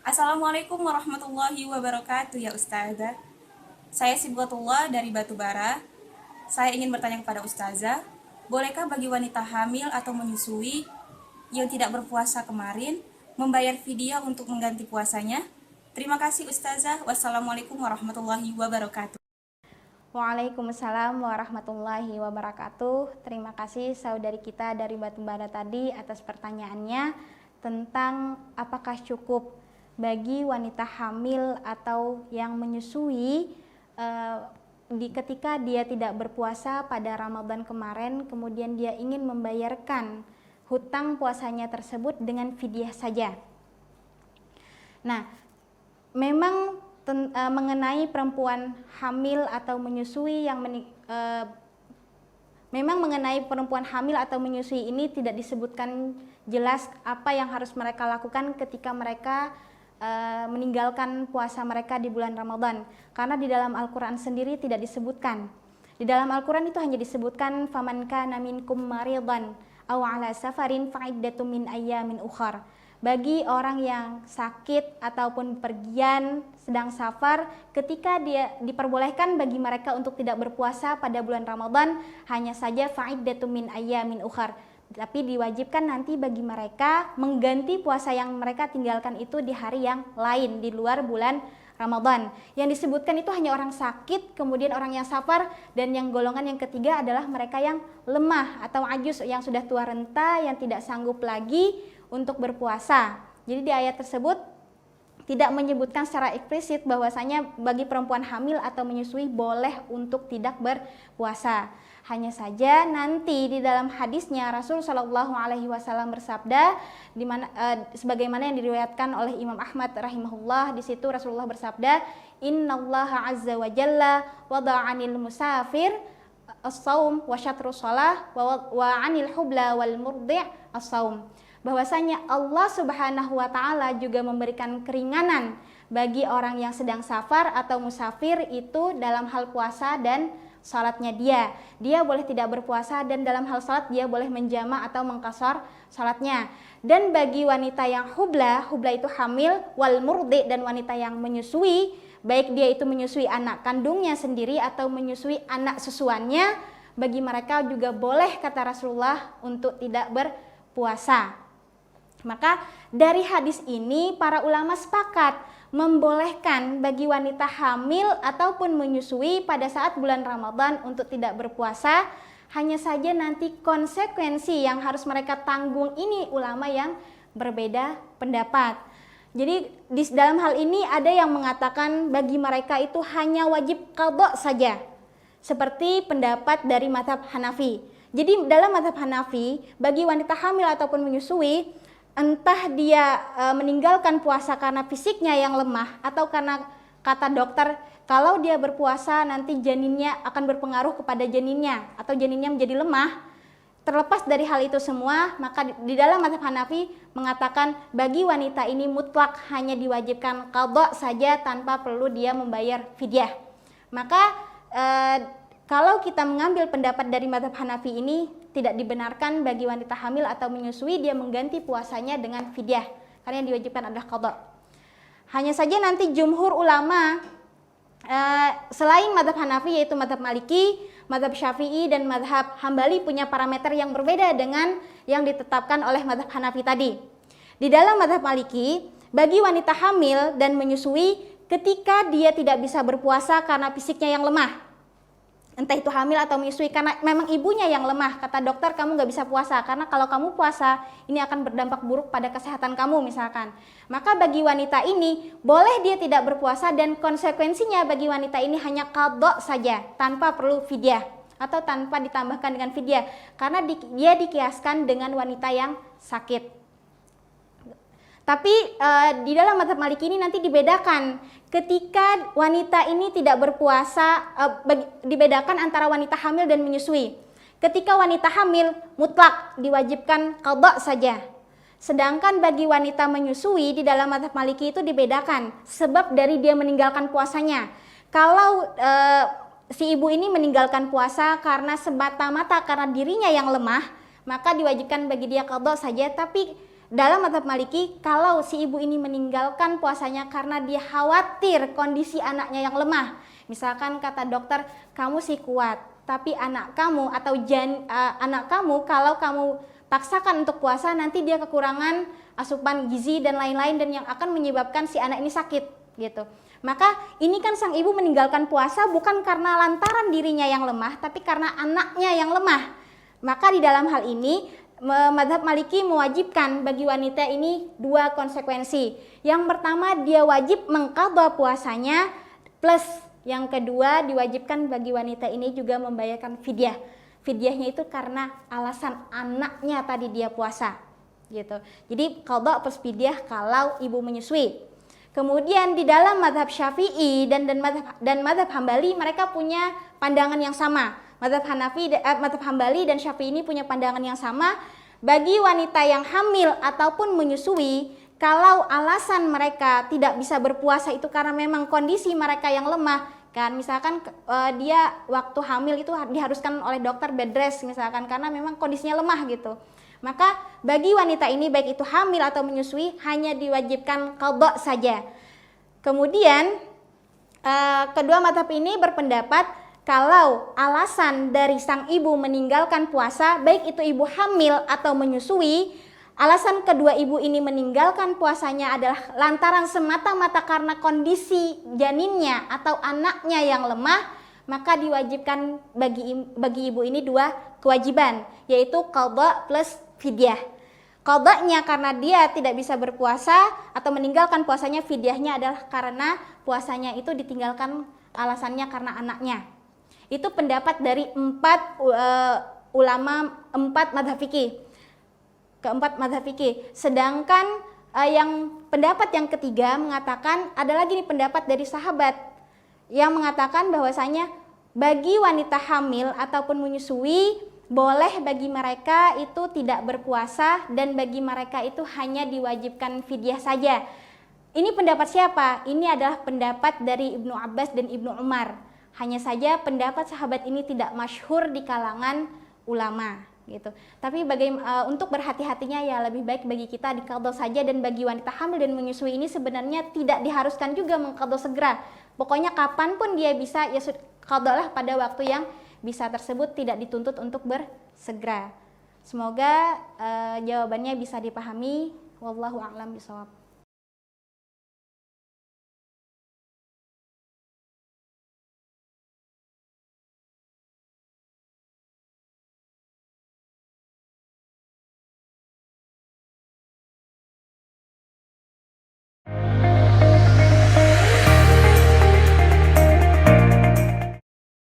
Assalamualaikum warahmatullahi wabarakatuh ya Ustazah. Saya Sibghatullah dari Batubara. Saya ingin bertanya kepada Ustazah, bolehkah bagi wanita hamil atau menyusui yang tidak berpuasa kemarin membayar fidyah untuk mengganti puasanya? Terima kasih Ustazah. Wassalamualaikum warahmatullahi wabarakatuh. Waalaikumsalam warahmatullahi wabarakatuh. Terima kasih saudari kita dari Batubara tadi atas pertanyaannya tentang apakah cukup bagi wanita hamil atau yang menyusui ketika dia tidak berpuasa pada Ramadan kemarin, kemudian dia ingin membayarkan hutang puasanya tersebut dengan fidyah saja. Nah, memang mengenai perempuan hamil atau menyusui yang memang mengenai perempuan hamil atau menyusui ini tidak disebutkan jelas apa yang harus mereka lakukan ketika mereka meninggalkan puasa mereka di bulan Ramadan, karena di dalam Al-Quran sendiri tidak disebutkan. Di dalam Al-Quran itu hanya disebutkan faman kana minkum maridan aw ala safarin fa'iddatum min ayyamin ukhar. Bagi orang yang sakit ataupun pergian sedang safar, ketika dia diperbolehkan bagi mereka untuk tidak berpuasa pada bulan Ramadan, hanya saja fa'iddatum min ayyamin ukhar. Tapi diwajibkan nanti bagi mereka mengganti puasa yang mereka tinggalkan itu di hari yang lain di luar bulan Ramadan. Yang disebutkan itu hanya orang sakit, kemudian orang yang safar, dan yang golongan yang ketiga adalah mereka yang lemah atau ajus, yang sudah tua renta, yang tidak sanggup lagi untuk berpuasa. Jadi di ayat tersebut tidak menyebutkan secara eksplisit bahwasanya bagi perempuan hamil atau menyusui boleh untuk tidak berpuasa. Hanya saja nanti di dalam hadisnya Rasul Shallallahu Alaihi Wasallam bersabda, sebagaimana yang diriwayatkan oleh Imam Ahmad rahimahullah, di situ Rasulullah bersabda, Innallaha azza wa jalla wada'anil musafir as-saum wa syatrus shalah wa 'anil hubla wal murdi' as-saum. Bahwasanya Allah Subhanahu wa taala juga memberikan keringanan bagi orang yang sedang safar atau musafir itu dalam hal puasa dan salatnya dia boleh tidak berpuasa, dan dalam hal salat dia boleh menjama atau mengqashar salatnya. Dan bagi wanita yang hubla itu hamil, wal murdi, dan wanita yang menyusui, baik dia itu menyusui anak kandungnya sendiri atau menyusui anak susuannya, bagi mereka juga boleh kata Rasulullah untuk tidak berpuasa. Maka dari hadis ini para ulama sepakat membolehkan bagi wanita hamil ataupun menyusui pada saat bulan Ramadan untuk tidak berpuasa. Hanya saja nanti konsekuensi yang harus mereka tanggung ini ulama yang berbeda pendapat. Jadi di dalam hal ini ada yang mengatakan bagi mereka itu hanya wajib qadha saja, seperti pendapat dari mazhab Hanafi. Jadi dalam mazhab Hanafi, bagi wanita hamil ataupun menyusui, entah dia meninggalkan puasa karena fisiknya yang lemah atau karena kata dokter kalau dia berpuasa nanti janinnya akan berpengaruh kepada janinnya atau janinnya menjadi lemah, terlepas dari hal itu semua, maka di dalam mazhab Hanafi mengatakan bagi wanita ini mutlak hanya diwajibkan qadha saja tanpa perlu dia membayar fidyah. Maka kalau kita mengambil pendapat dari mazhab Hanafi ini, tidak dibenarkan bagi wanita hamil atau menyusui dia mengganti puasanya dengan fidyah, karena yang diwajibkan adalah qadha. Hanya saja nanti jumhur ulama selain mazhab Hanafi yaitu mazhab Maliki, mazhab Syafi'i, dan mazhab Hambali punya parameter yang berbeda dengan yang ditetapkan oleh mazhab Hanafi tadi. Di dalam mazhab Maliki, bagi wanita hamil dan menyusui ketika dia tidak bisa berpuasa karena fisiknya yang lemah, entah itu hamil atau menyusui karena memang ibunya yang lemah, kata dokter kamu nggak bisa puasa karena kalau kamu puasa ini akan berdampak buruk pada kesehatan kamu misalkan, maka bagi wanita ini boleh dia tidak berpuasa dan konsekuensinya bagi wanita ini hanya qadha saja tanpa perlu fidyah atau tanpa ditambahkan dengan fidyah, karena dia dikiaskan dengan wanita yang sakit. Tapi di dalam mazhab Maliki ini nanti dibedakan ketika wanita ini tidak berpuasa, dibedakan antara wanita hamil dan menyusui. Ketika wanita hamil mutlak diwajibkan qadha saja. Sedangkan bagi wanita menyusui di dalam mazhab Maliki itu dibedakan sebab dari dia meninggalkan puasanya. Kalau si ibu ini meninggalkan puasa karena semata-mata karena dirinya yang lemah, maka diwajibkan bagi dia qadha saja. Tapi dalam mazhab Maliki, kalau si ibu ini meninggalkan puasanya karena dia khawatir kondisi anaknya yang lemah, misalkan kata dokter, kamu sih kuat, tapi anak kamu atau anak kamu kalau kamu paksakan untuk puasa nanti dia kekurangan asupan gizi dan lain-lain dan yang akan menyebabkan si anak ini sakit gitu. Maka ini kan sang ibu meninggalkan puasa bukan karena lantaran dirinya yang lemah, tapi karena anaknya yang lemah. Maka di dalam hal ini mazhab Maliki mewajibkan bagi wanita ini dua konsekuensi. Yang pertama, dia wajib mengqadha puasanya, plus yang kedua diwajibkan bagi wanita ini juga membayarkan fidyah. Fidyahnya itu karena alasan anaknya tadi dia puasa gitu. Jadi qadha plus fidyah kalau ibu menyusui. Kemudian di dalam mazhab Syafi'i dan mazhab Hambali mereka punya pandangan yang sama. Mazhab Hambali dan Syafi'i ini punya pandangan yang sama. Bagi wanita yang hamil ataupun menyusui, kalau alasan mereka tidak bisa berpuasa itu karena memang kondisi mereka yang lemah, kan misalkan dia waktu hamil itu diharuskan oleh dokter bed rest misalkan karena memang kondisinya lemah gitu. Maka bagi wanita ini baik itu hamil atau menyusui hanya diwajibkan qadha saja. Kemudian kedua mazhab ini berpendapat kalau alasan dari sang ibu meninggalkan puasa, baik itu ibu hamil atau menyusui, alasan kedua ibu ini meninggalkan puasanya adalah lantaran semata-mata karena kondisi janinnya atau anaknya yang lemah, maka diwajibkan bagi ibu ini dua kewajiban, yaitu qadha plus fidyah. Qadhanya karena dia tidak bisa berpuasa atau meninggalkan puasanya, fidyahnya adalah karena puasanya itu ditinggalkan alasannya karena anaknya. Itu pendapat dari empat mazhab fikih. Keempat mazhab fikih. Sedangkan yang pendapat yang ketiga mengatakan, ada lagi nih pendapat dari sahabat yang mengatakan bahwasanya bagi wanita hamil ataupun menyusui boleh bagi mereka itu tidak berpuasa dan bagi mereka itu hanya diwajibkan fidyah saja. Ini pendapat siapa? Ini adalah pendapat dari Ibnu Abbas dan Ibnu Umar. Hanya saja pendapat sahabat ini tidak masyhur di kalangan ulama gitu. Tapi untuk berhati-hatinya ya lebih baik bagi kita diqadha saja, dan bagi wanita hamil dan menyusui ini sebenarnya tidak diharuskan juga mengqadha segera. Pokoknya kapanpun dia bisa ya qadhalah pada waktu yang bisa tersebut, tidak dituntut untuk bersegera. Semoga jawabannya bisa dipahami. Wallahu a'lam bishawab.